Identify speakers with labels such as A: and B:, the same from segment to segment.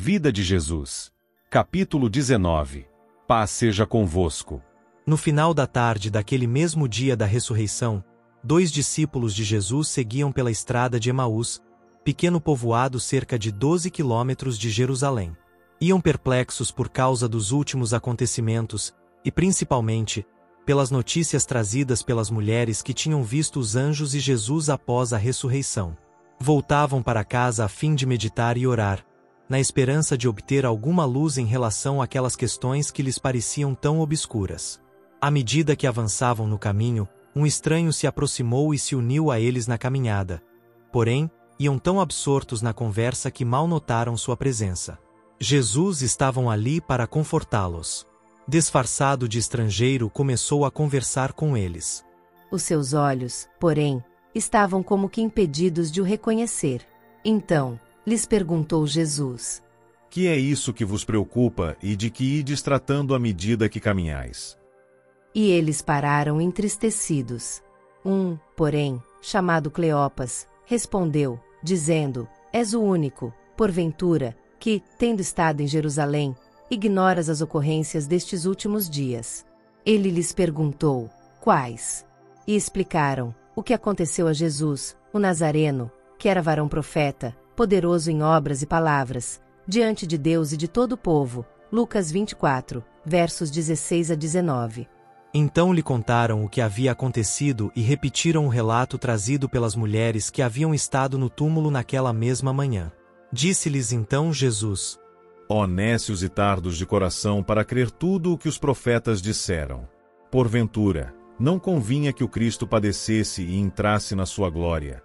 A: Vida de Jesus. Capítulo 19. Paz seja convosco.
B: No final da tarde daquele mesmo dia da ressurreição, 2 discípulos de Jesus seguiam pela estrada de Emaús, pequeno povoado cerca de 12 quilômetros de Jerusalém. Iam perplexos por causa dos últimos acontecimentos e, principalmente, pelas notícias trazidas pelas mulheres que tinham visto os anjos e Jesus após a ressurreição. Voltavam para casa a fim de meditar e orar, na esperança de obter alguma luz em relação àquelas questões que lhes pareciam tão obscuras. À medida que avançavam no caminho, um estranho se aproximou e se uniu a eles na caminhada. Porém, iam tão absortos na conversa que mal notaram sua presença. Jesus estava ali para confortá-los. Disfarçado de estrangeiro, começou a conversar com eles.
C: Os seus olhos, porém, estavam como que impedidos de o reconhecer. Então, lhes perguntou Jesus:
A: Que é isso que vos preocupa e de que ides tratando à medida que caminhais?
C: E eles pararam entristecidos. Porém, chamado Cleopas, respondeu, dizendo: És o único, porventura, que, tendo estado em Jerusalém, ignoras as ocorrências destes últimos dias. Ele lhes perguntou: Quais? E explicaram o que aconteceu a Jesus, o Nazareno, que era varão profeta, poderoso em obras e palavras, diante de Deus e de todo o povo. Lucas 24, versos 16 a 19.
B: Então lhe contaram o que havia acontecido e repetiram o relato trazido pelas mulheres que haviam estado no túmulo naquela mesma manhã. Disse-lhes então Jesus:
A: Ó nécios e tardos de coração para crer tudo o que os profetas disseram. Porventura, não convinha que o Cristo padecesse e entrasse na sua glória.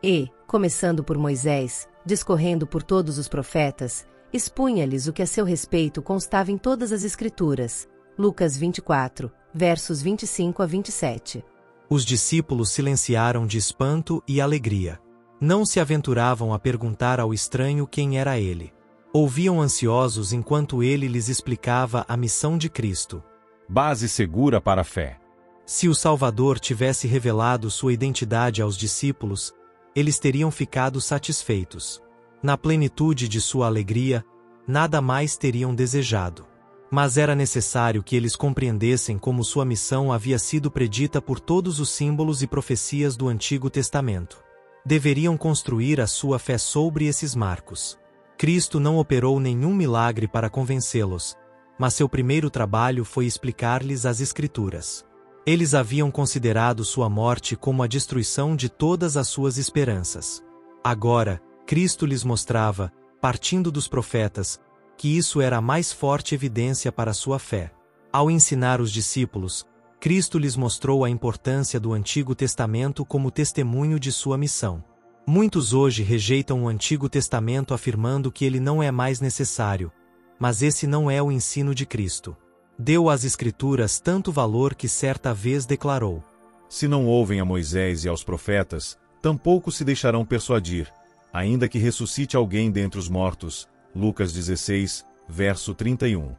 C: E, começando por Moisés, discorrendo por todos os profetas, expunha-lhes o que a seu respeito constava em todas as Escrituras. Lucas 24, versos 25 a 27.
B: Os discípulos silenciaram de espanto e alegria. Não se aventuravam a perguntar ao estranho quem era ele. Ouviam ansiosos enquanto ele lhes explicava a missão de Cristo.
A: Base segura para a fé.
B: Se o Salvador tivesse revelado sua identidade aos discípulos, eles teriam ficado satisfeitos. Na plenitude de sua alegria, nada mais teriam desejado. Mas era necessário que eles compreendessem como sua missão havia sido predita por todos os símbolos e profecias do Antigo Testamento. Deveriam construir a sua fé sobre esses marcos. Cristo não operou nenhum milagre para convencê-los, mas seu primeiro trabalho foi explicar-lhes as Escrituras. Eles haviam considerado sua morte como a destruição de todas as suas esperanças. Agora, Cristo lhes mostrava, partindo dos profetas, que isso era a mais forte evidência para sua fé. Ao ensinar os discípulos, Cristo lhes mostrou a importância do Antigo Testamento como testemunho de sua missão. Muitos hoje rejeitam o Antigo Testamento afirmando que ele não é mais necessário, mas esse não é o ensino de Cristo. Deu às Escrituras tanto valor que certa vez declarou:
A: Se não ouvem a Moisés e aos profetas, tampouco se deixarão persuadir, ainda que ressuscite alguém dentre os mortos. Lucas 16, verso 31.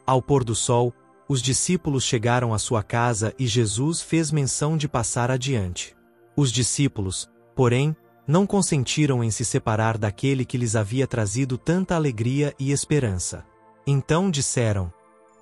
B: Ao pôr do sol, os discípulos chegaram à sua casa e Jesus fez menção de passar adiante. Os discípulos, porém, não consentiram em se separar daquele que lhes havia trazido tanta alegria e esperança. Então disseram: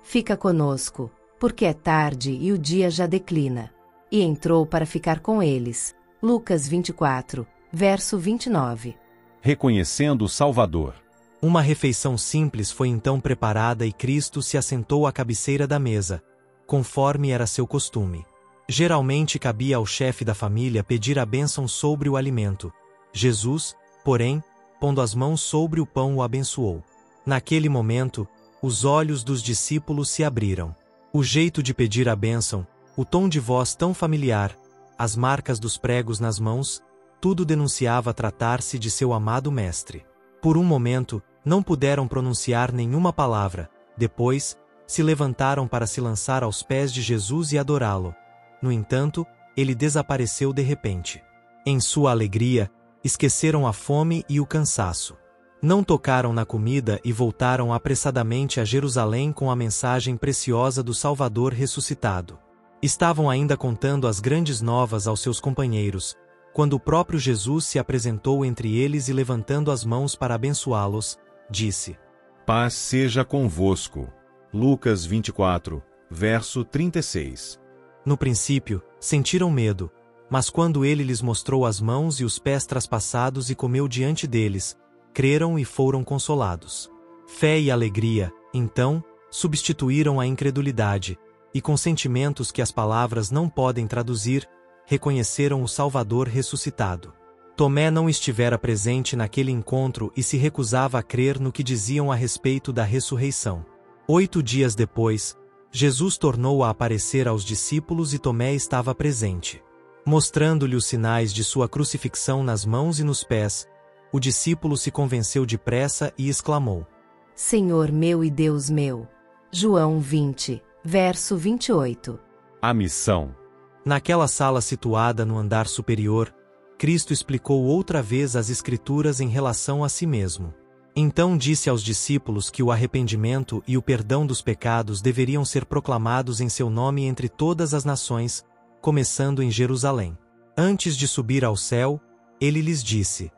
C: Fica conosco, porque é tarde e o dia já declina. E entrou para ficar com eles. Lucas 24, verso 29.
A: Reconhecendo o Salvador.
B: Uma refeição simples foi então preparada e Cristo se assentou à cabeceira da mesa, conforme era seu costume. Geralmente cabia ao chefe da família pedir a bênção sobre o alimento. Jesus, porém, pondo as mãos sobre o pão, o abençoou. Naquele momento, os olhos dos discípulos se abriram. O jeito de pedir a bênção, o tom de voz tão familiar, as marcas dos pregos nas mãos, tudo denunciava tratar-se de seu amado mestre. Por um momento, não puderam pronunciar nenhuma palavra. Depois, se levantaram para se lançar aos pés de Jesus e adorá-lo. No entanto, ele desapareceu de repente. Em sua alegria, esqueceram a fome e o cansaço. Não tocaram na comida e voltaram apressadamente a Jerusalém com a mensagem preciosa do Salvador ressuscitado. Estavam ainda contando as grandes novas aos seus companheiros, quando o próprio Jesus se apresentou entre eles e levantando as mãos para abençoá-los, disse:
A: Paz seja convosco. Lucas 24, verso 36.
B: No princípio, sentiram medo, mas quando ele lhes mostrou as mãos e os pés traspassados e comeu diante deles, creram e foram consolados. Fé e alegria, então, substituíram a incredulidade, e com sentimentos que as palavras não podem traduzir, reconheceram o Salvador ressuscitado. Tomé não estivera presente naquele encontro e se recusava a crer no que diziam a respeito da ressurreição. 8 dias depois, Jesus tornou a aparecer aos discípulos e Tomé estava presente. Mostrando-lhe os sinais de sua crucifixão nas mãos e nos pés, o discípulo se convenceu depressa e exclamou:
C: Senhor meu e Deus meu. João 20, verso 28.
A: A missão.
B: Naquela sala situada no andar superior, Cristo explicou outra vez as Escrituras em relação a si mesmo. Então disse aos discípulos que o arrependimento e o perdão dos pecados deveriam ser proclamados em seu nome entre todas as nações, começando em Jerusalém. Antes de subir ao céu, ele lhes disse: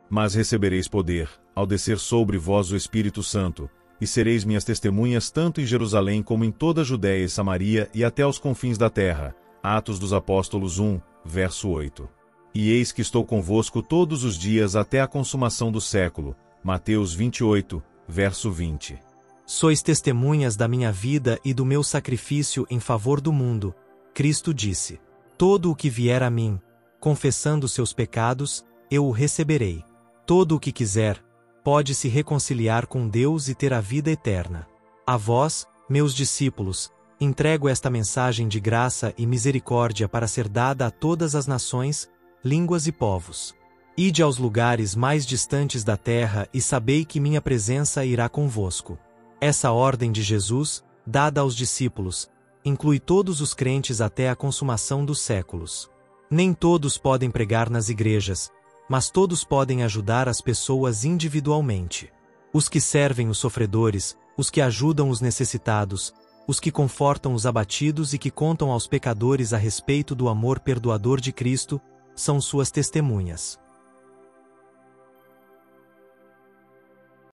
A: Mas recebereis poder, ao descer sobre vós o Espírito Santo, e sereis minhas testemunhas tanto em Jerusalém como em toda a Judéia e Samaria e até aos confins da terra. Atos dos Apóstolos 1, verso 8. E eis que estou convosco todos os dias até a consumação do século. Mateus 28, verso 20.
B: Sois testemunhas da minha vida e do meu sacrifício em favor do mundo, Cristo disse. Todo o que vier a mim, confessando seus pecados, eu o receberei. Todo o que quiser, pode se reconciliar com Deus e ter a vida eterna. A vós, meus discípulos, entrego esta mensagem de graça e misericórdia para ser dada a todas as nações, línguas e povos. Ide aos lugares mais distantes da terra e sabei que minha presença irá convosco. Essa ordem de Jesus, dada aos discípulos, inclui todos os crentes até a consumação dos séculos. Nem todos podem pregar nas igrejas, mas todos podem ajudar as pessoas individualmente. Os que servem os sofredores, os que ajudam os necessitados, os que confortam os abatidos e que contam aos pecadores a respeito do amor perdoador de Cristo, são suas testemunhas.